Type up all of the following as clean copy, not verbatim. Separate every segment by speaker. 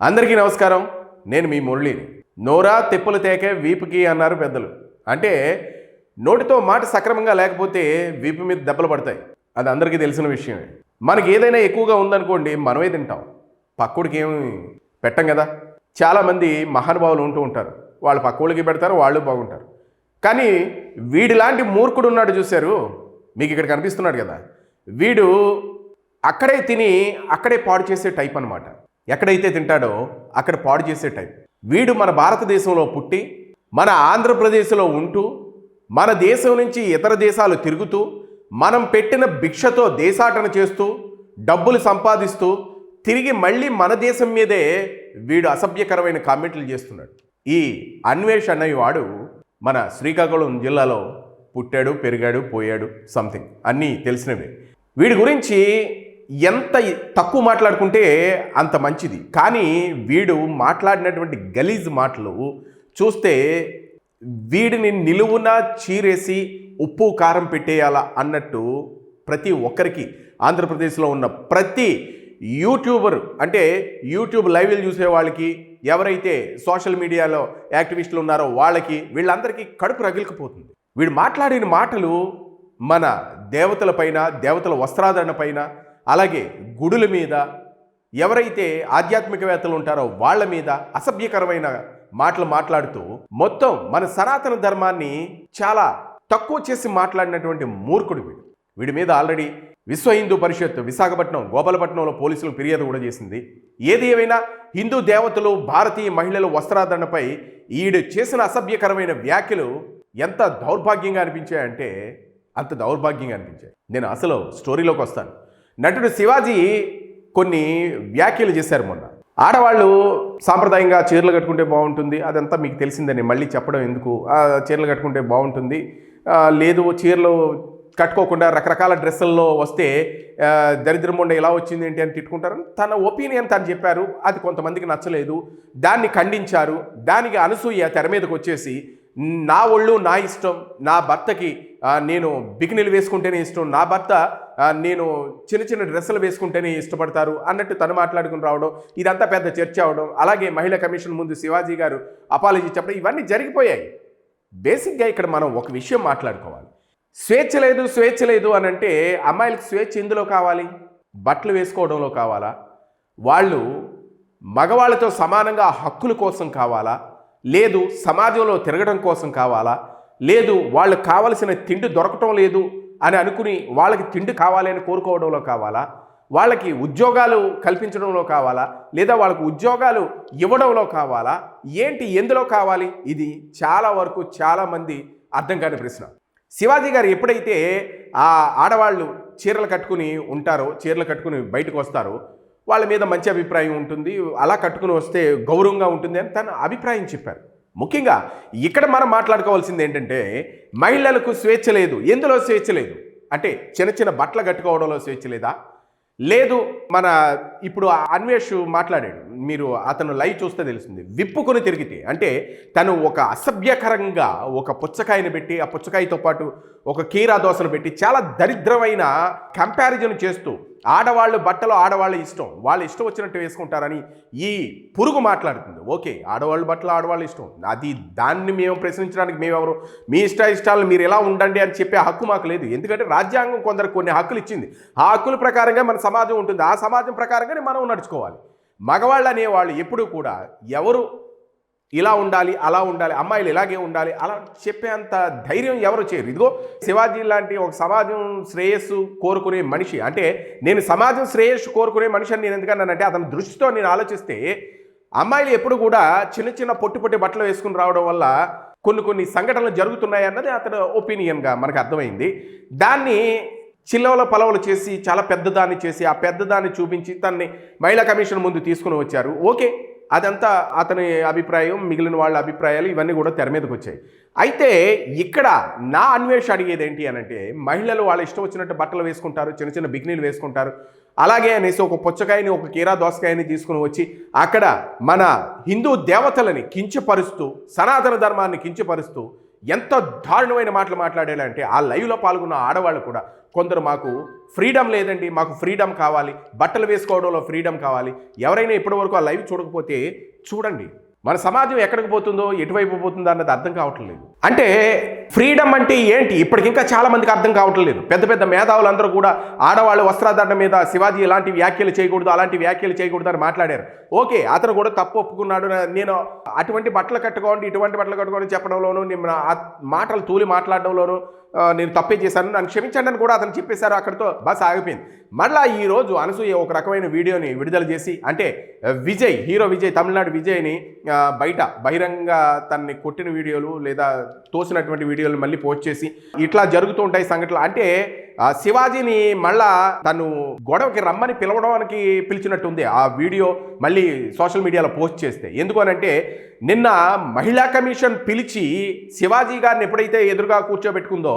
Speaker 1: అందరికీ నమస్కారం. నేను మీ మురళిని. నోరా తిప్పులు తేకే వీపుకి అన్నారు పెద్దలు. అంటే నోటితో మాట సక్రమంగా లేకపోతే వీపు మీద దెబ్బలు పడతాయి. అది అందరికీ తెలిసిన విషయమే. మనకి ఏదైనా ఎక్కువగా ఉందనుకోండి, మనమే తింటాం, పక్కోడికి ఏమి పెట్టం కదా. చాలామంది మహానుభావులు ఉంటూ ఉంటారు, వాళ్ళు పక్కోళ్ళకి పెడతారు, వాళ్ళు బాగుంటారు. కానీ వీడిలాంటి మూర్ఖుడు ఉన్నాడు చూశారు, మీకు ఇక్కడ కనిపిస్తున్నాడు కదా, వీడు అక్కడే తిని అక్కడే పాడు చేసే టైప్ అనమాట. ఎక్కడైతే తింటాడో అక్కడ పాడు చేసే టైప్. వీడు మన భారతదేశంలో పుట్టి మన ఆంధ్రప్రదేశ్లో ఉంటూ మన దేశం నుంచి ఇతర దేశాలు తిరుగుతూ మనం పెట్టిన భిక్షతో దేశాటన చేస్తూ డబ్బులు సంపాదిస్తూ తిరిగి మళ్ళీ మన దేశం మీదే వీడు అసభ్యకరమైన కామెంట్లు చేస్తున్నాడు. ఈ అన్వేష్ అన్నయ్యవాడు మన శ్రీకాకుళం జిల్లాలో పుట్టాడు, పెరిగాడు, పోయాడు, సంథింగ్ అన్నీ తెలిసినవే. వీడి గురించి ఎంత తక్కువ మాట్లాడుకుంటే అంత మంచిది. కానీ వీడు మాట్లాడినటువంటి గలీజ్ మాటలు చూస్తే వీడిని నిలువున చీరేసి ఉప్పు కారం పెట్టేయాలా అన్నట్టు ప్రతి ఒక్కరికి, ఆంధ్రప్రదేశ్లో ఉన్న ప్రతి యూట్యూబర్, అంటే యూట్యూబ్ లైవ్లు చూసే వాళ్ళకి, ఎవరైతే సోషల్ మీడియాలో యాక్టివిస్టులు ఉన్నారో వాళ్ళకి, వీళ్ళందరికీ కడుపు రగిలికపోతుంది. వీడు మాట్లాడిన మాటలు మన దేవతల పైన, దేవతల వస్త్రాధరణ పైన, అలాగే గుడుల మీద, ఎవరైతే ఆధ్యాత్మికవేత్తలు ఉంటారో వాళ్ళ మీద అసభ్యకరమైన మాటలు మాట్లాడుతూ మొత్తం మన సనాతన ధర్మాన్ని చాలా తక్కువ చేసి మాట్లాడినటువంటి మూర్ఖుడు వీడు. వీడి మీద ఆల్రెడీ విశ్వ హిందూ పరిషత్ విశాఖపట్నం, గోపాలపట్నంలో పోలీసులు ఫిర్యాదు కూడా చేసింది. ఏది ఏమైనా హిందూ దేవతలు, భారతీయ మహిళల వస్త్రాధరణపై ఈడు చేసిన అసభ్యకరమైన వ్యాఖ్యలు ఎంత దౌర్భాగ్యంగా అనిపించాయంటే అంత దౌర్భాగ్యంగా అనిపించాయి. నేను అసలు స్టోరీలోకి వస్తాను. నటుడు శివాజీ కొన్ని వ్యాఖ్యలు చేశారు మొన్న. ఆడవాళ్ళు సాంప్రదాయంగా చీరలు కట్టుకుంటే బాగుంటుంది, అదంతా మీకు తెలిసిందని మళ్ళీ చెప్పడం ఎందుకు, చీరలు కట్టుకుంటే బాగుంటుంది, లేదు చీరలు కట్టుకోకుండా రకరకాల డ్రెస్సుల్లో వస్తే దరిద్రముండ ఎలా వచ్చింది ఏంటి అని తిట్టుకుంటారని తన ఒపీనియన్ తను చెప్పారు. అది కొంతమందికి నచ్చలేదు, దాన్ని ఖండించారు. దానికి అనసూయ తెర మీదకి వచ్చేసి నా ఒళ్ళు నా ఇష్టం, నా భర్తకి నేను బికినీలు వేసుకుంటేనే ఇష్టం, నా భర్త నేను చిన్న చిన్న డ్రెస్సులు వేసుకుంటేనే ఇష్టపడతారు అన్నట్టు తను మాట్లాడుకుని రావడం, ఇదంతా పెద్ద చర్చ అవడం. అలాగే మహిళా కమిషన్ ముందు శివాజీ గారు అపాలజీ చెప్పడం, ఇవన్నీ జరిగిపోయాయి. బేసిక్గా ఇక్కడ మనం ఒక విషయం మాట్లాడుకోవాలి. స్వేచ్ఛ లేదు, స్వేచ్ఛ లేదు అని అంటే అమ్మాయిలకు స్వేచ్ఛ ఎందులో కావాలి? బట్టలు వేసుకోవడంలో కావాలా? వాళ్ళు మగవాళ్ళతో సమానంగా హక్కుల కోసం కావాలా? లేదు సమాజంలో తిరగడం కోసం కావాలా? లేదు వాళ్ళకి కావలసిన తిండి దొరకటం లేదు అని అనుకుని వాళ్ళకి తిండి కావాలి అని కోరుకోవడంలో కావాలా? వాళ్ళకి ఉద్యోగాలు కల్పించడంలో కావాలా? లేదా వాళ్ళకి ఉద్యోగాలు ఇవ్వడంలో కావాలా? ఏంటి, ఎందులో కావాలి? ఇది చాలా వరకు చాలామంది అర్థం కాని ప్రశ్న. శివాజీ గారు ఎప్పుడైతే ఆ ఆడవాళ్ళు చీరలు కట్టుకుని ఉంటారో, చీరలు కట్టుకుని బయటకు వస్తారో, వాళ్ళ మీద మంచి అభిప్రాయం ఉంటుంది, అలా కట్టుకుని వస్తే గౌరవంగా ఉంటుంది అని తన అభిప్రాయం చెప్పారు. ముఖ్యంగా ఇక్కడ మనం మాట్లాడుకోవాల్సింది ఏంటంటే, మహిళలకు స్వేచ్ఛ లేదు. ఎందులో స్వేచ్ఛ లేదు అంటే చిన్న చిన్న బట్టలు కట్టుకోవడంలో స్వేచ్ఛ లేదా? లేదు, మన ఇప్పుడు అన్వేష్ మాట్లాడాడు, మీరు అతను లైవ్ చూస్తే తెలిసింది, విప్పుకొని తిరిగితే అంటే తను ఒక అసభ్యకరంగా ఒక పుచ్చకాయను పెట్టి, ఆ పుచ్చకాయతో పాటు ఒక కీరా దోశను పెట్టి చాలా దరిద్రమైన కంపారిజన్ చేస్తూ ఆడవాళ్ళు బట్టలు ఆడవాళ్ళ ఇష్టం, వాళ్ళు ఇష్టం వచ్చినట్టు వేసుకుంటారని ఈ పురుగు మాట్లాడుతుంది. ఓకే, ఆడవాళ్ళు బట్టలు ఆడవాళ్ళ ఇష్టం, అది దాన్ని మేము ప్రశ్నించడానికి మేమెవరు? మీ ఇష్టాలను మీరు ఎలా ఉండండి అని చెప్పే హక్కు మాకు లేదు. ఎందుకంటే రాజ్యాంగం కొందరు కొన్ని హక్కులు ఇచ్చింది, ఆ హక్కుల ప్రకారంగా మన సమాజం ఉంటుంది, ఆ సమాజం ప్రకారంగానే మనం నడుచుకోవాలి. మగవాళ్ళు అనేవాళ్ళు ఎప్పుడూ కూడా ఎవరు ఇలా ఉండాలి, అలా ఉండాలి, అమ్మాయిలు ఇలాగే ఉండాలి అలా చెప్పేంత ధైర్యం ఎవరు చేయరు. ఇదిగో శివాజీ లాంటి ఒక సమాజం శ్రేయస్సు కోరుకునే మనిషి, అంటే నేను సమాజం శ్రేయస్సు కోరుకునే మనిషి అని నేను ఎందుకన్నానంటే అతని దృష్టితో నేను ఆలోచిస్తే అమ్మాయిలు ఎప్పుడు కూడా చిన్న చిన్న పొట్టి బట్టలు వేసుకుని రావడం వల్ల కొన్ని సంఘటనలు జరుగుతున్నాయి అన్నది అతని ఒపీనియన్గా మనకు అర్థమైంది. దాన్ని చిల్లవల పలవలు చేసి చాలా పెద్దదాన్ని చేసి ఆ పెద్దదాన్ని చూపించి తనని మహిళా కమిషన్ ముందు తీసుకుని వచ్చారు. ఓకే, అదంతా అతని అభిప్రాయం, మిగిలిన వాళ్ళ అభిప్రాయాలు ఇవన్నీ కూడా తెర మీదకి వచ్చాయి. అయితే ఇక్కడ నా అన్వేష అడిగేది ఏంటి అనంటే, మహిళలు వాళ్ళ ఇష్టం వచ్చినట్టు బట్టలు వేసుకుంటారు, చిన్న చిన్న బికినీలు వేసుకుంటారు, అలాగే అనేసి ఒక పుచ్చకాయని ఒక కీరా దోసకాయని తీసుకుని వచ్చి అక్కడ మన హిందూ దేవతలని కించపరుస్తూ, సనాతన ధర్మాన్ని కించపరుస్తూ ఎంత దారుణమైన మాటలు మాట్లాడాలంటే ఆ లైవ్లో పాల్గొన్న ఆడవాళ్ళు కూడా కొందరు మాకు ఫ్రీడమ్ లేదండి, మాకు ఫ్రీడమ్ కావాలి, బట్టలు వేసుకోవడంలో ఫ్రీడమ్ కావాలి. ఎవరైనా ఇప్పటివరకు ఆ లైవ్ చూడకపోతే చూడండి. మన సమాజం ఎక్కడికి పోతుందో, ఎటువైపు పోతుందో అన్నది అర్థం కావట్లేదు. అంటే ఫ్రీడమ్ అంటే ఏంటి ఇప్పటికింకా చాలా మందికి అర్థం కావట్లేదు. పెద్ద పెద్ద మేధావులందరూ కూడా ఆడవాళ్ళు వస్త్రాధారణ మీద శివాజీ ఇలాంటి వ్యాఖ్యలు చేయకూడదు, అలాంటి వ్యాఖ్యలు చేయకూడదు అని మాట్లాడారు. ఓకే, అతను కూడా తప్పు ఒప్పుకున్నాడు. నేను అటువంటి బట్టలు కట్టుకోండి, ఇటువంటి బట్టలు కట్టుకోండి చెప్పడంలోనూ, నేను ఆ మాటలు తూలి మాట్లాడడంలోనూ నేను తప్పే చేశాను, నన్ను క్షమించండి అని కూడా అతను చెప్పేశారు. అక్కడితో బస్ ఆగిపోయింది. మళ్ళీ ఈరోజు అనసూయ ఒక రకమైన వీడియోని విడుదల చేసి, అంటే విజయ్, హీరో విజయ్, తమిళనాడు విజయ్ని బయట బహిరంగ తనని కొట్టిన వీడియోలు లేదా తోసినటువంటి వీడియోలు మళ్ళీ పోస్ట్ చేసి ఇట్లా జరుగుతూ ఉంటాయి సంఘటనలు. అంటే శివాజీని మళ్ళా తను గొడవకి రమ్మని పిలవడానికి పిలిచినట్టుంది ఆ వీడియో మళ్ళీ సోషల్ మీడియాలో పోస్ట్ చేస్తే. ఎందుకు అనంటే నిన్న మహిళా కమిషన్ పిలిచి శివాజీ గారిని ఎప్పుడైతే ఎదురుగా కూర్చోబెట్టుకుందో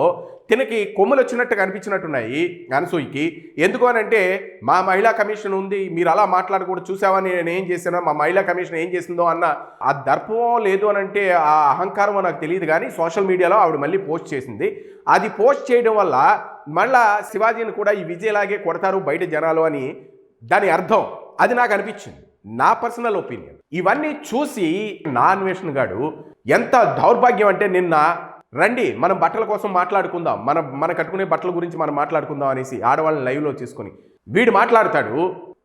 Speaker 1: తినకి కొమ్ములు వచ్చినట్టు కనిపించినట్టున్నాయి అనసూయకి. ఎందుకు అనంటే మా మహిళా కమిషన్ ఉంది, మీరు అలా మాట్లాడకూడదు, చూసావని నేను ఏం చేశానో, మా మహిళా కమిషన్ ఏం చేసిందో అన్న ఆ దర్పమో లేదు అనంటే ఆ అహంకారమో నాకు తెలియదు. కానీ సోషల్ మీడియాలో ఆవిడ మళ్ళీ పోస్ట్ చేసింది. అది పోస్ట్ చేయడం వల్ల మళ్ళా శివాజీని కూడా ఈ విజయలాగే కొడతారు బయట జనాలు అని దాని అర్థం. అది నాకు అనిపించింది, నా పర్సనల్ ఒపీనియన్. ఇవన్నీ చూసి నా అన్వేషణ గాడు ఎంత దౌర్భాగ్యం అంటే, నిన్న రండి మనం బట్టల కోసం మాట్లాడుకుందాం, మన కట్టుకునే బట్టల గురించి మనం మాట్లాడుకుందాం అనేసి ఆడవాళ్ళని లైవ్లో చేసుకొని వీడు మాట్లాడతాడు.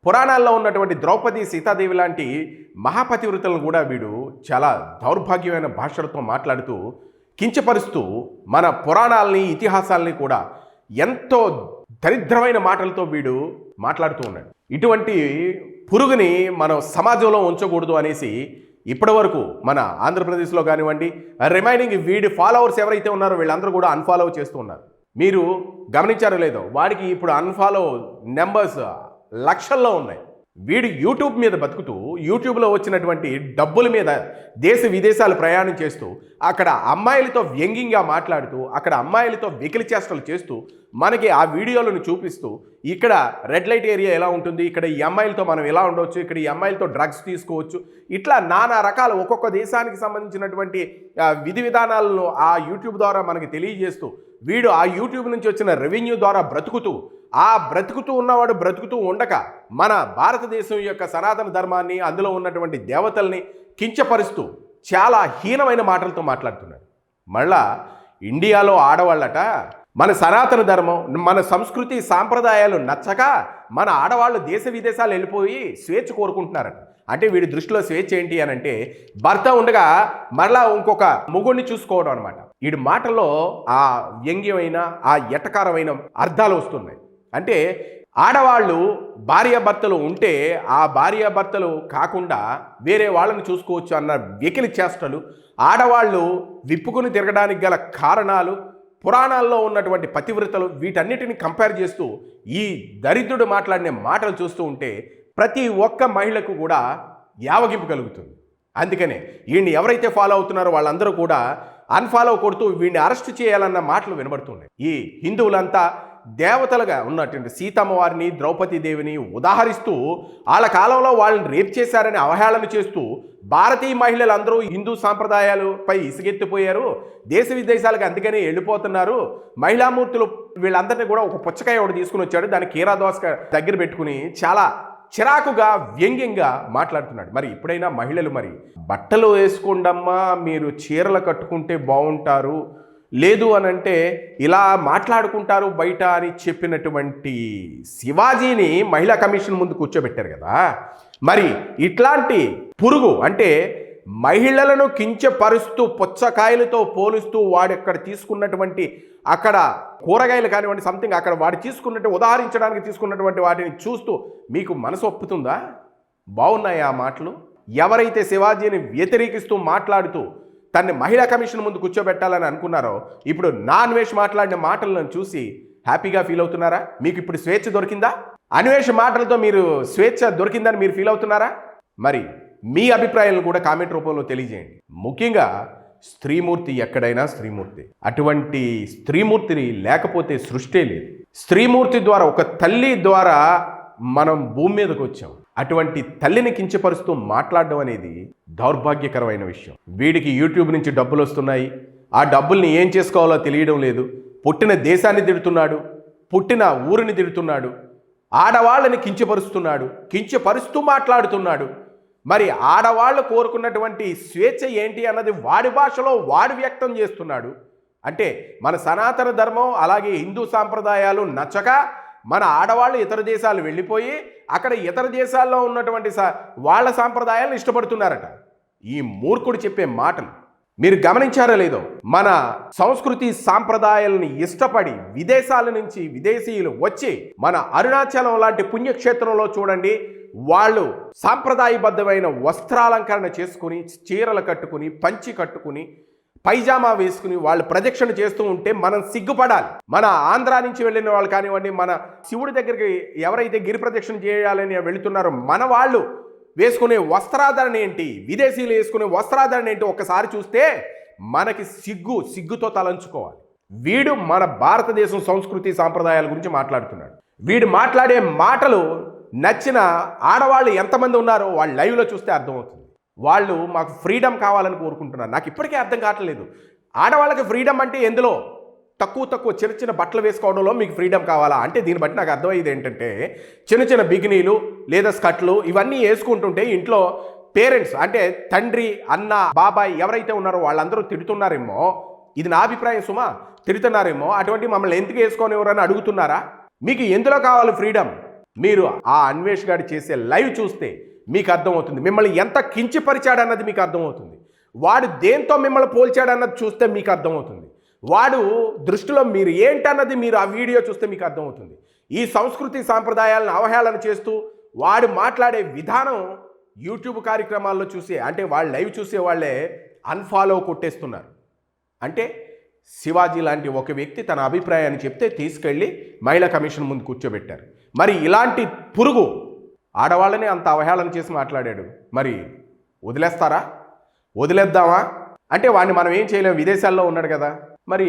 Speaker 1: పురాణాల్లో ఉన్నటువంటి ద్రౌపది, సీతాదేవి లాంటి మహాపతివ్రతలను కూడా వీడు చాలా దౌర్భాగ్యమైన భాషలతో మాట్లాడుతూ కించపరుస్తూ మన పురాణాలని, ఇతిహాసాలని కూడా ఎంతో దరిద్రమైన మాటలతో వీడు మాట్లాడుతూ ఉన్నాడు. ఇటువంటి పురుగుని మనం సమాజంలో ఉంచకూడదు అనేసి ఇప్పటి వరకు మన ఆంధ్రప్రదేశ్లో కానివ్వండి, రిమైనింగ్ వీడి ఫాలోవర్స్ ఎవరైతే ఉన్నారో వీళ్ళందరూ కూడా అన్ఫాలో చేస్తూ ఉన్నారు. మీరు గమనించారో లేదో, వాడికి ఇప్పుడు అన్ఫాలో నెంబర్స్ లక్షల్లో ఉన్నాయి. వీడు యూట్యూబ్ మీద బతుకుతూ యూట్యూబ్లో వచ్చినటువంటి డబ్బుల మీద దేశ విదేశాలు ప్రయాణం చేస్తూ అక్కడ అమ్మాయిలతో వ్యంగ్యంగా మాట్లాడుతూ అక్కడ అమ్మాయిలతో వెకిలి చేష్టలు చేస్తూ మనకి ఆ వీడియోలను చూపిస్తూ ఇక్కడ రెడ్ లైట్ ఏరియా ఎలా ఉంటుంది, ఇక్కడ ఈ అమ్మాయిలతో మనం ఎలా ఉండవచ్చు, ఇక్కడ ఈ అమ్మాయిలతో డ్రగ్స్ తీసుకోవచ్చు, ఇట్లా నానా రకాల ఒక్కొక్క దేశానికి సంబంధించినటువంటి విధి విధానాలను ఆ యూట్యూబ్ ద్వారా మనకి తెలియజేస్తూ వీడు ఆ యూట్యూబ్ నుంచి వచ్చిన రెవెన్యూ ద్వారా బ్రతుకుతూ ఉన్నవాడు బ్రతుకుతూ ఉండక మన భారతదేశం యొక్క సనాతన ధర్మాన్ని, అందులో ఉన్నటువంటి దేవతల్ని కించపరుస్తూ చాలా హీనమైన మాటలతో మాట్లాడుతున్నాడు. మళ్ళా ఇండియాలో ఆడవాళ్ళట మన సనాతన ధర్మం, మన సంస్కృతి సాంప్రదాయాలు నచ్చక మన ఆడవాళ్ళు దేశ విదేశాలు వెళ్ళిపోయి స్వేచ్ఛ కోరుకుంటున్నారట. అంటే వీడి దృష్టిలో స్వేచ్ఛ ఏంటి అని అంటే భర్త ఉండగా మరలా ఇంకొక మొగుడిని చూసుకోవడం అనమాట. వీడి మాటల్లో ఆ వ్యంగ్యమైన, ఆ ఎటకారమైన అర్థాలు వస్తున్నాయి. అంటే ఆడవాళ్ళు భార్యాభర్తలు ఉంటే ఆ భార్యాభర్తలు కాకుండా వేరే వాళ్ళని చూసుకోవచ్చు అన్న వెకిలి చేష్టలు, ఆడవాళ్ళు విప్పుకుని తిరగడానికి గల కారణాలు, పురాణాల్లో ఉన్నటువంటి పతివ్రతలు, వీటన్నిటిని కంపేర్ చేస్తూ ఈ దరిద్రుడు మాట్లాడిన మాటలు చూస్తూ ఉంటే ప్రతి ఒక్క మహిళకు కూడా యావగింపు కలుగుతుంది. అందుకనే వీడిని ఎవరైతే ఫాలో అవుతున్నారో వాళ్ళందరూ కూడా అన్ఫాలో కొడుతూ వీడిని అరెస్ట్ చేయాలన్న మాటలు వినబడుతున్నాయి. ఈ హిందువులంతా దేవతలుగా ఉన్నటువంటి సీతమ్మ వారిని, ద్రౌపదీదేవిని ఉదాహరిస్తూ వాళ్ళ కాలంలో వాళ్ళని రేప్ చేశారని అవహేళన చేస్తూ భారతీయ మహిళలందరూ హిందూ సాంప్రదాయాలపై ఇసుగెత్తిపోయారు, దేశ విదేశాలకు అందుకనే వెళ్ళిపోతున్నారు, మహిళామూర్తులు వీళ్ళందరినీ కూడా ఒక పుచ్చకాయ ఒకటి తీసుకుని వచ్చాడు, దాన్ని కీరాదోస దగ్గర పెట్టుకుని చాలా చిరాకుగా వ్యంగ్యంగా మాట్లాడుతున్నాడు. మరి ఇప్పుడైనా మహిళలు మరి బట్టలు వేసుకోండమ్మా, మీరు చీరలు కట్టుకుంటే బాగుంటారు, లేదు అనంటే ఇలా మాట్లాడుకుంటారు బయట అని చెప్పినటువంటి శివాజీని మహిళా కమిషన్ ముందు కూర్చోబెట్టారు కదా. మరి ఇట్లాంటి పురుగు అంటే మహిళలను కించపరుస్తూ పుచ్చకాయలతో పోలుస్తూ వాడు అక్కడ తీసుకున్నటువంటి అక్కడ కూరగాయలు కానివ్వండి సంథింగ్ అక్కడ వాడు తీసుకున్నట్టు ఉదాహరించడానికి తీసుకున్నటువంటి వాటిని చూస్తూ మీకు మనసు ఒప్పుతుందా? బాగున్నాయి ఆ మాటలు? ఎవరైతే శివాజీని వ్యతిరేకిస్తూ మాట్లాడుతూ తన్ని మహిళా కమిషన్ ముందు కూర్చోబెట్టాలని అనుకున్నారో ఇప్పుడు నా అన్వేష్ మాట్లాడిన మాటలను చూసి హ్యాపీగా ఫీల్ అవుతున్నారా? మీకు ఇప్పుడు స్వేచ్ఛ దొరికిందా? అన్వేష్ మాటలతో మీరు స్వేచ్ఛ దొరికిందని మీరు ఫీల్ అవుతున్నారా? మరి మీ అభిప్రాయాలను కూడా కామెంట్ రూపంలో తెలియజేయండి. ముఖ్యంగా స్త్రీమూర్తి ఎక్కడైనా స్త్రీమూర్తి, అటువంటి స్త్రీమూర్తిని లేకపోతే సృష్టి లేదు. స్త్రీమూర్తి ద్వారా, ఒక తల్లి ద్వారా మనం భూమి మీదకి వచ్చాం. అటువంటి తల్లిని కించపరుస్తూ మాట్లాడడం అనేది దౌర్భాగ్యకరమైన విషయం. వీడికి యూట్యూబ్ నుంచి డబ్బులు వస్తున్నాయి, ఆ డబ్బుల్ని ఏం చేసుకోవాలో తెలియడం లేదు. పుట్టిన దేశాన్ని తిడుతున్నాడు, పుట్టిన ఊరిని తిడుతున్నాడు, ఆడవాళ్ళని కించపరుస్తున్నాడు, కించపరుస్తూ మాట్లాడుతున్నాడు. మరి ఆడవాళ్ళు కోరుకున్నటువంటి స్వేచ్ఛ ఏంటి అన్నది వాడి భాషలో వాడు వ్యక్తం చేస్తున్నాడు. అంటే మన సనాతన ధర్మం అలాగే హిందూ సాంప్రదాయాలు నచ్చక మన ఆడవాళ్ళు ఇతర దేశాలు వెళ్ళిపోయి అక్కడ ఇతర దేశాల్లో ఉన్నటువంటి వాళ్ళ సాంప్రదాయాలను ఇష్టపడుతున్నారట. ఈ మూర్ఖుడు చెప్పే మాటలు మీరు గమనించారో లేదో, మన సంస్కృతి సాంప్రదాయాలని ఇష్టపడి విదేశాల నుంచి విదేశీయులు వచ్చి మన అరుణాచలం లాంటి పుణ్యక్షేత్రంలో చూడండి, వాళ్ళు సాంప్రదాయబద్ధమైన వస్త్రాలంకరణ చేసుకుని, చీరలు కట్టుకుని, పంచి కట్టుకుని, పైజామా వేసుకుని వాళ్ళు ప్రదక్షిణ చేస్తూ ఉంటే మనం సిగ్గుపడాలి. మన ఆంధ్రా నుంచి వెళ్ళిన వాళ్ళు కానివ్వండి, మన శివుడి దగ్గరికి ఎవరైతే గిరి ప్రదక్షిణ చేయాలని వెళుతున్నారో మన వాళ్ళు వేసుకునే వస్త్రాధరణ ఏంటి, విదేశీయులు వేసుకునే వస్త్రాధరణ ఏంటి ఒక్కసారి చూస్తే మనకి సిగ్గుతో తలంచుకోవాలి. వీడు మన భారతదేశం సంస్కృతి సాంప్రదాయాల గురించి మాట్లాడుతున్నాడు. వీడు మాట్లాడే మాటలు నచ్చిన ఆడవాళ్ళు ఎంతమంది ఉన్నారో వాళ్ళు లైవ్లో చూస్తే అర్థమవుతుంది. వాళ్ళు మాకు ఫ్రీడమ్ కావాలని కోరుకుంటున్నారు. నాకు ఇప్పటికే అర్థం కావట్లేదు. ఆడవాళ్ళకి ఫ్రీడమ్ అంటే ఎందులో? తక్కువ చిన్న బట్టలు వేసుకోవడంలో మీకు ఫ్రీడమ్ కావాలా అంటే దీన్ని బట్టి నాకు అర్థమయ్యేది ఏంటంటే, చిన్న బిగినీలు లేదా స్కర్ట్లు ఇవన్నీ వేసుకుంటుంటే ఇంట్లో పేరెంట్స్ అంటే తండ్రి, అన్న, బాబాయ్ ఎవరైతే ఉన్నారో వాళ్ళందరూ తిడుతున్నారేమో, ఇది నా అభిప్రాయం సుమా, తిడుతున్నారేమో, అటువంటి మమ్మల్ని ఎందుకు వేసుకోనివ్వరని అడుగుతున్నారా? మీకు ఎందులో కావాలి ఫ్రీడమ్? మీరు ఆ అన్వేష్ గారు చేసే లైవ్ చూస్తే మీకు అర్థమవుతుంది. మిమ్మల్ని ఎంత కించపరిచాడన్నది మీకు అర్థమవుతుంది. వాడు దేంతో మిమ్మల్ని పోల్చాడన్నది చూస్తే మీకు అర్థమవుతుంది. వాడు దృష్టిలో మీరు ఏంటన్నది మీరు ఆ వీడియో చూస్తే మీకు అర్థమవుతుంది. ఈ సంస్కృతి సాంప్రదాయాలను అవహేళన చేస్తూ వాడు మాట్లాడే విధానం యూట్యూబ్ కార్యక్రమాల్లో చూసే, అంటే వాళ్ళు లైవ్ చూసే వాళ్ళే అన్ఫాలో కొట్టేస్తున్నారు. అంటే శివాజీ లాంటి ఒక వ్యక్తి తన అభిప్రాయాన్ని చెప్తే తీసుకెళ్ళి మహిళా కమిషన్ ముందు కూర్చోబెట్టారు. మరి ఇలాంటి పురుగు ఆడవాళ్ళని అంత అవహేళన చేసి మాట్లాడాడు. మరి వదిలేస్తారా? వదిలేద్దామా అంటే వాడిని మనం ఏం చేయలేం, విదేశాల్లో ఉన్నాడు కదా. మరి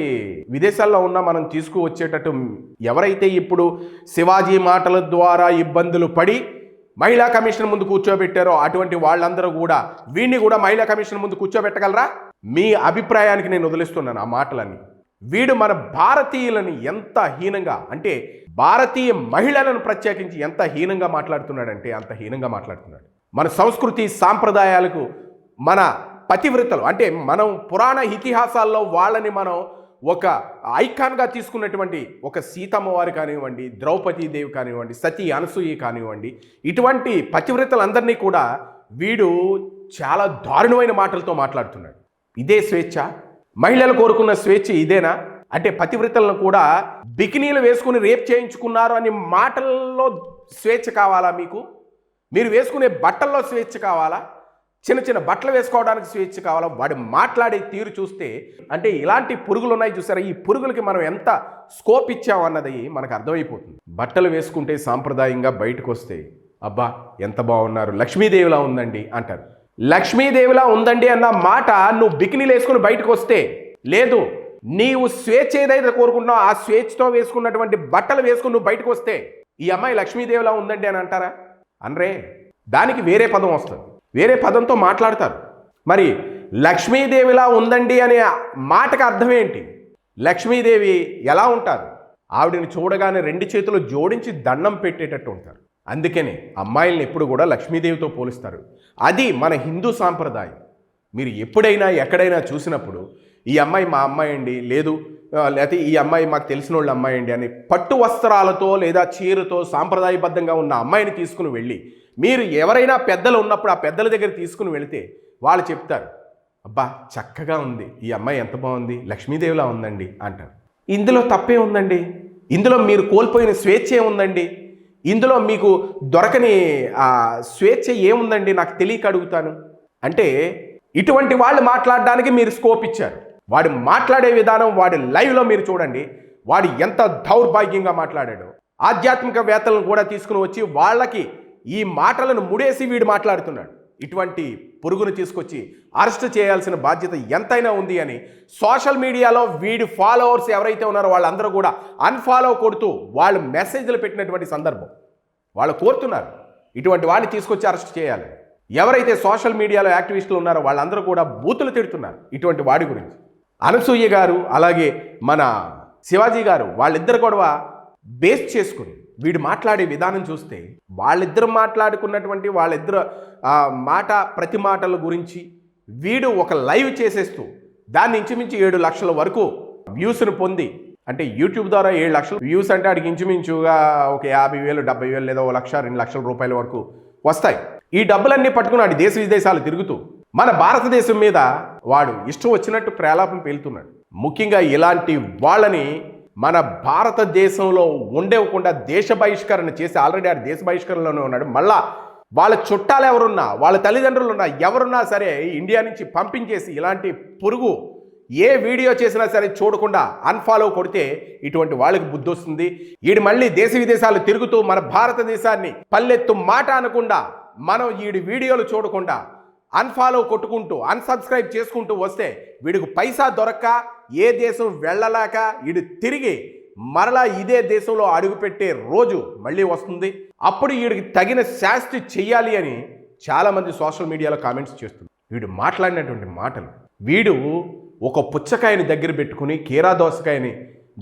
Speaker 1: విదేశాల్లో ఉన్న మనం తీసుకువచ్చేటట్టు ఎవరైతే ఇప్పుడు శివాజీ మాటల ద్వారా ఇబ్బందులు పడి మహిళా కమిషన్ ముందు కూర్చోబెట్టారో అటువంటి వాళ్ళందరూ కూడా వీడిని కూడా మహిళా కమిషన్ ముందు కూర్చోబెట్టగలరా? మీ అభిప్రాయానికి నేను వదిలిస్తున్నాను ఆ మాటలన్నీ. వీడు మన భారతీయులని ఎంత హీనంగా, అంటే భారతీయ మహిళలను ప్రత్యేకించి ఎంత హీనంగా మాట్లాడుతున్నాడంటే అంత హీనంగా మాట్లాడుతున్నాడు. మన సంస్కృతి సాంప్రదాయాలకు మన పతివ్రతలు అంటే మనం పురాణ ఇతిహాసాల్లో వాళ్ళని మనం ఒక ఐకాన్గా తీసుకున్నటువంటి ఒక సీతమ్మ వారు కానివ్వండి, ద్రౌపదీదేవి కానివ్వండి, సతీ అనసూయ కానివ్వండి, ఇటువంటి పతివ్రతలందరినీ కూడా వీడు చాలా దారుణమైన మాటలతో మాట్లాడుతున్నాడు. ఇదే స్వేచ్ఛ? మహిళలు కోరుకున్న స్వేచ్ఛ ఇదేనా? అంటే పతివ్రతలను కూడా బికినీలు వేసుకుని రేప్ చేయించుకున్నారు అని మాటల్లో స్వేచ్ఛ కావాలా మీకు? మీరు వేసుకునే బట్టల్లో స్వేచ్ఛ కావాలా? చిన్న బట్టలు వేసుకోవడానికి స్వేచ్ఛ కావాలా? వాడు మాట్లాడే తీరు చూస్తే అంటే ఇలాంటి పురుగులు ఉన్నాయి చూసారా, ఈ పురుగులకి మనం ఎంత స్కోప్ ఇచ్చామన్నది మనకు అర్థమైపోతుంది. బట్టలు వేసుకుంటే సాంప్రదాయంగా బయటకు వస్తే అబ్బా ఎంత బాగున్నారు, లక్ష్మీదేవిలా ఉందండి అంటారు. లక్ష్మీదేవిలా ఉందండి అన్న మాట నువ్వు బికినీలు వేసుకుని బయటకు వస్తే, లేదు నీవు స్వేచ్ఛ ఏదైతే కోరుకుంటున్నావు ఆ స్వేచ్ఛతో వేసుకున్నటువంటి బట్టలు వేసుకుని నువ్వు బయటకు వస్తే ఈ అమ్మాయి లక్ష్మీదేవిలా ఉందండి అని అంటారా? అనరే. దానికి వేరే పదం వస్తుంది, వేరే పదంతో మాట్లాడతారు. మరి లక్ష్మీదేవిలా ఉందండి అనే మాటకు అర్థం ఏంటి? లక్ష్మీదేవి ఎలా ఉంటారు? ఆవిడని చూడగానే రెండు చేతులు జోడించి దండం పెట్టేటట్టు ఉంటారు. అందుకనే అమ్మాయిల్ని ఎప్పుడు కూడా లక్ష్మీదేవితో పోలుస్తారు. అది మన హిందూ సాంప్రదాయం. మీరు ఎప్పుడైనా ఎక్కడైనా చూసినప్పుడు ఈ అమ్మాయి మా అమ్మాయి అండి, లేకపోతే ఈ అమ్మాయి మాకు తెలిసిన వాళ్ళ అమ్మాయి అండి అని పట్టు వస్త్రాలతో లేదా చీరతో సాంప్రదాయబద్ధంగా ఉన్న అమ్మాయిని తీసుకుని వెళ్ళి మీరు ఎవరైనా పెద్దలు ఉన్నప్పుడు ఆ పెద్దల దగ్గర తీసుకుని వెళితే వాళ్ళు చెప్తారు, అబ్బా చక్కగా ఉంది, ఈ అమ్మాయి ఎంత బాగుంది, లక్ష్మీదేవిలా ఉందండి అంటారు. ఇందులో తప్పే ఉందండి? ఇందులో మీరు కోల్పోయిన స్వేచ్ఛ ఏముందండి? ఇందులో మీకు దొరకని స్వేచ్ఛ ఏముందండి? నాకు తెలియక అడుగుతాను. అంటే ఇటువంటి వాళ్ళు మాట్లాడడానికి మీరు స్కోప్ ఇచ్చారు. వాడు మాట్లాడే విధానం, వాడి లైవ్లో మీరు చూడండి, వాడు ఎంత దౌర్భాగ్యంగా మాట్లాడాడో. ఆధ్యాత్మికవేత్తలను కూడా తీసుకుని వచ్చి వాళ్ళకి ఈ మాటలను ముడేసి వీడు మాట్లాడుతున్నాడు. ఇటువంటి పురుగును తీసుకొచ్చి అరెస్ట్ చేయాల్సిన బాధ్యత ఎంతైనా ఉంది అని సోషల్ మీడియాలో వీడి ఫాలోవర్స్ ఎవరైతే ఉన్నారో వాళ్ళందరూ కూడా అన్ఫాలో కొడుతూ వాళ్ళు మెసేజ్లు పెట్టినటువంటి సందర్భం. వాళ్ళు కోరుతున్నారు ఇటువంటి వాడిని తీసుకొచ్చి అరెస్ట్ చేయాలి. ఎవరైతే సోషల్ మీడియాలో యాక్టివిస్టులు ఉన్నారో వాళ్ళందరూ కూడా బూతులు తిడుతున్నారు ఇటువంటి వాడి గురించి. అనసూయ గారు అలాగే మన శివాజీ గారు వాళ్ళిద్దరు గొడవ బేస్ చేసుకుని వీడు మాట్లాడే విధానం చూస్తే వాళ్ళిద్దరు మాట్లాడుకున్నటువంటి వాళ్ళిద్దరు ప్రతి మాటల గురించి వీడు ఒక లైవ్ చేసేస్తూ దాన్ని ఇంచుమించు 7 లక్షల వరకు వ్యూస్ను పొంది, అంటే యూట్యూబ్ ద్వారా 7 లక్షల వ్యూస్ అంటే ఆడికి ఇంచుమించుగా ఒక 50,000 70,000 లేదా 1,00,000 2 లక్షల రూపాయల వరకు వస్తాయి. ఈ డబ్బులన్నీ పట్టుకుని వాడి దేశ విదేశాలు తిరుగుతూ మన భారతదేశం మీద వాడు ఇష్టం వచ్చినట్టు ప్రేలాపం పేలుతున్నాడు. ముఖ్యంగా ఇలాంటి వాళ్ళని మన భారతదేశంలో ఉండేవకుండా దేశ బహిష్కరణ చేసి ఆల్రెడీ ఆడు దేశ బహిష్కరణలోనే ఉన్నాడు. మళ్ళా వాళ్ళ చుట్టాలు ఎవరున్నా, వాళ్ళ తల్లిదండ్రులు ఉన్నా, ఎవరున్నా సరే ఇండియా నుంచి పంపించేసి ఇలాంటి పురుగు ఏ వీడియో చేసినా సరే చూడకుండా అన్ఫాలో కొడితే ఇటువంటి వాళ్ళకి బుద్ధి వస్తుంది. వీడు మళ్ళీ దేశ విదేశాలు తిరుగుతూ మన భారతదేశాన్ని పల్లెత్తు మాట అనకుండా మనం వీడి వీడియోలు చూడకుండా అన్ఫాలో కొట్టుకుంటూ అన్సబ్స్క్రైబ్ చేసుకుంటూ వస్తే వీడికి పైసా దొరక్క ఏ దేశం వెళ్ళలేక వీడు తిరిగి మరలా ఇదే దేశంలో అడుగుపెట్టే రోజు మళ్ళీ వస్తుంది. అప్పుడు వీడికి తగిన శాస్తి చెయ్యాలి అని చాలామంది సోషల్ మీడియాలో కామెంట్స్ చేస్తున్నారు. వీడు మాట్లాడినటువంటి మాటలు, వీడు ఒక పుచ్చకాయని దగ్గర పెట్టుకుని కీరా దోసకాయని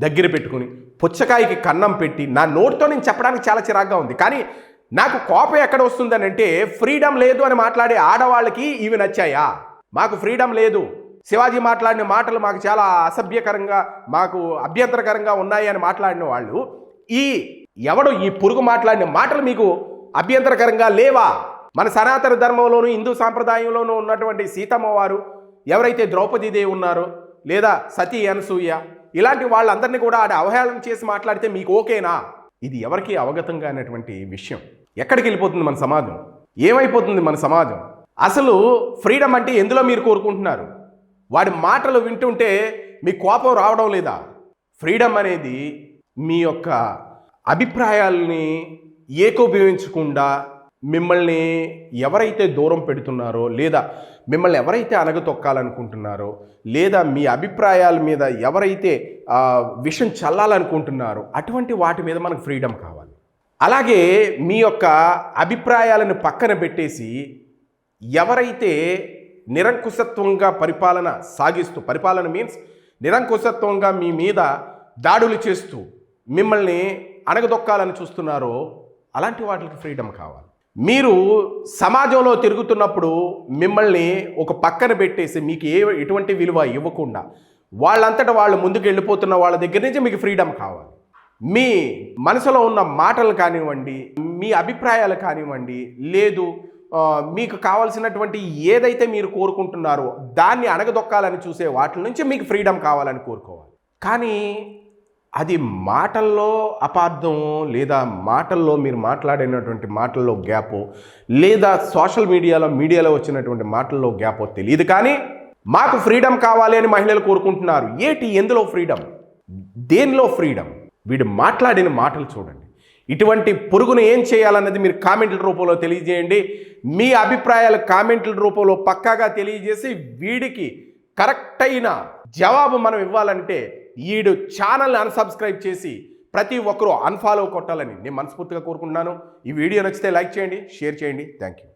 Speaker 1: దగ్గర పెట్టుకుని పుచ్చకాయకి కన్నం పెట్టి నా నోటితో నేను చెప్పడానికి చాలా చిరాగ్గా ఉంది. కానీ నాకు కోపం ఎక్కడ వస్తుందని అంటే ఫ్రీడమ్ లేదు అని మాట్లాడే ఆడవాళ్ళకి ఇవి నచ్చాయా? మాకు ఫ్రీడమ్ లేదు, శివాజీ మాట్లాడిన మాటలు మాకు చాలా అసభ్యకరంగా మాకు అభ్యంతరకరంగా ఉన్నాయి అని మాట్లాడిన వాళ్ళు ఈ పురుగు మాట్లాడిన మాటలు మీకు అభ్యంతరకరంగా లేవా? మన సనాతన ధర్మంలోనూ హిందూ సాంప్రదాయంలోనూ ఉన్నటువంటి సీతమ్మ వారు ఎవరైతే ద్రౌపదీదేవి ఉన్నారో లేదా సతీ అనసూయ ఇలాంటి వాళ్ళందరినీ కూడా అవహేళన చేసి మాట్లాడితే మీకు ఓకేనా? ఇది ఎవరికి అవగతంగా అనేటువంటి విషయం. ఎక్కడికి వెళ్ళిపోతుంది మన సమాజం? ఏమైపోతుంది మన సమాజం? అసలు ఫ్రీడమ్ అంటే ఎందులో మీరు కోరుకుంటున్నారు? వాడి మాటలు వింటుంటే మీ కోపం రావడం లేదా? ఫ్రీడమ్ అనేది మీ యొక్క అభిప్రాయాల్ని ఏకోభవించకుండా మిమ్మల్ని ఎవరైతే దూరం పెడుతున్నారో లేదా మిమ్మల్ని ఎవరైతే అణగతొక్కాలనుకుంటున్నారో లేదా మీ అభిప్రాయాల మీద ఎవరైతే విషం చల్లాలనుకుంటున్నారో అటువంటి వాటి మీద మనకు ఫ్రీడమ్ కావాలి. అలాగే మీ యొక్క అభిప్రాయాలను పక్కన పెట్టేసి ఎవరైతే నిరంకుశత్వంగా పరిపాలన మీన్స్ నిరంకుశత్వంగా మీ మీద దాడులు చేస్తూ మిమ్మల్ని అణగదొక్కాలని చూస్తున్నారో అలాంటి వాటికి ఫ్రీడమ్ కావాలి. మీరు సమాజంలో తిరుగుతున్నప్పుడు మిమ్మల్ని ఒక పక్కన పెట్టేసి మీకు ఎటువంటి విలువ ఇవ్వకుండా వాళ్ళంతటా వాళ్ళు ముందుకు వెళ్ళిపోతున్న వాళ్ళ దగ్గర నుంచి మీకు ఫ్రీడమ్ కావాలి. మీ మనసులో ఉన్న మాటలు కానివ్వండి, మీ అభిప్రాయాలు కానివ్వండి, లేదు మీకు కావాల్సినటువంటి ఏదైతే మీరు కోరుకుంటున్నారో దాన్ని అణగదొక్కాలని చూసే వాటి నుంచి మీకు ఫ్రీడమ్ కావాలని కోరుకోవాలి. కానీ అది మాటల్లో అపార్థం లేదా మాటల్లో మీరు మాట్లాడినటువంటి మాటల్లో గ్యాపో లేదా సోషల్ మీడియాలో వచ్చినటువంటి మాటల్లో గ్యాపో తెలియదు. కానీ మాకు ఫ్రీడమ్ కావాలి అని మహిళలు కోరుకుంటున్నారు. ఎందులో ఫ్రీడమ్? దేనిలో ఫ్రీడమ్? వీడు మాట్లాడిన మాటలు చూడండి. ఇటువంటి పురుగును ఏం చేయాలన్నది మీరు కామెంట్ల రూపంలో తెలియజేయండి. మీ అభిప్రాయాలు కామెంట్ల రూపంలో పక్కాగా తెలియజేసి వీడికి కరెక్ట్ అయిన జవాబు మనం ఇవ్వాలంటే వీడు ఛానల్ని అన్సబ్స్క్రైబ్ చేసి ప్రతి ఒక్కరూ అన్ఫాలో కొట్టాలని నేను మనస్ఫూర్తిగా కోరుకుంటున్నాను. ఈ వీడియో నచ్చితే లైక్ చేయండి, షేర్ చేయండి. Thank you.